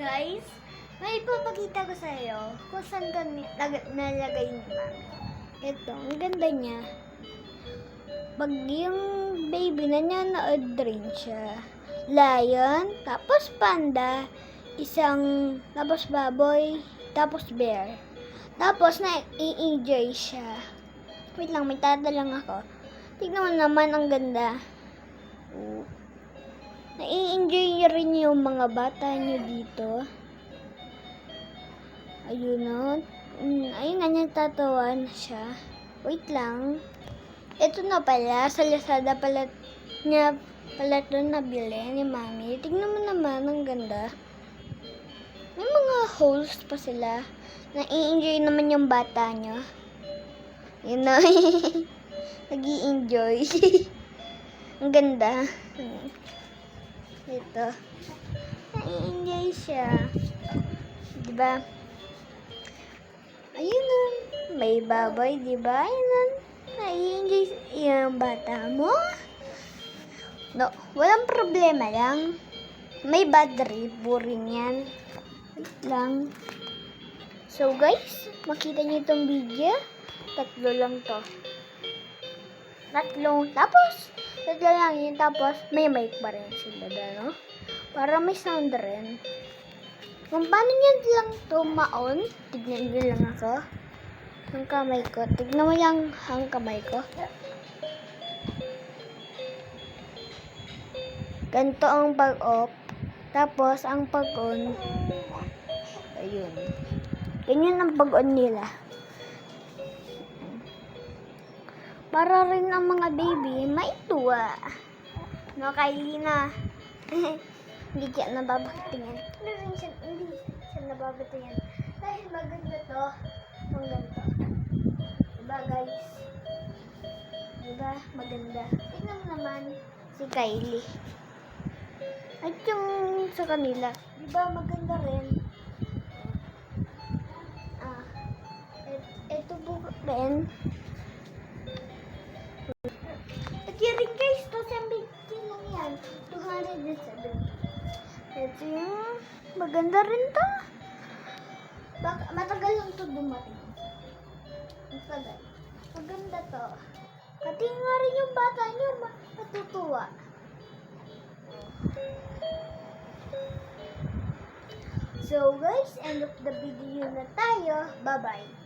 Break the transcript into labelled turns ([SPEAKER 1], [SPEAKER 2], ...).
[SPEAKER 1] Guys, may ipapakita ko sa iyo kung saan ko nalagay ni Mami. Ito, ang ganda niya. Pag yung baby na niya, na-drain siya. Lion, tapos panda, tapos baboy, tapos bear. Tapos na-enjoy siya. Wait lang, may tatalang ako. Tignan mo naman, ang ganda. Na-enjoy niyo rin yung mga bata niyo dito. Ayun o. Ayun na niya, tatawa na siya. Wait lang. Ito na pala, sa Lazada pala niya pala ito nabili ni Mami. Tignan mo naman, ang ganda. May mga holes pa sila. Na-enjoy naman yung bata niyo. Yun na. Nag-i-enjoy. Ang ganda. Ito. Na-enjoy siya. Diba? Ayun na. May baboy, diba? Ayun na. Na-enjoy yung bata mo. No, walang problema lang. May battery po rin yan. Wait lang. So guys, makita niyo itong video. 3 lang to. 3. Tapos, 3 lang yun. Tapos, may mic pa rin sila doon, no? Para may sound rin. Kung paano nyo lang to ma-on, tignan nyo lang ako. Ang kamay ko. Tignan mo lang ang kamay ko. Ganito ang pag-off. Tapos, ang pag-on. Ayun. Ganyan ang pag-on nila. Para rin ang mga baby maituwa. No, Kylie na. Hindi siya nababatingin. Hindi siya nababatingin. Dahil maganda to. Ang ganito. Diba guys? Diba? Maganda. Tingnan mo naman si Kylie. At yung sa kanila. Diba maganda rin? Ito po rin. Rin guys, to lang yan. 207. Ito yung maganda rin to. Matagal lang to dumating. Matagal. Maganda to. Pati nga rin yung bata nyo matutuwa. So guys, end of the video na tayo. Bye-bye.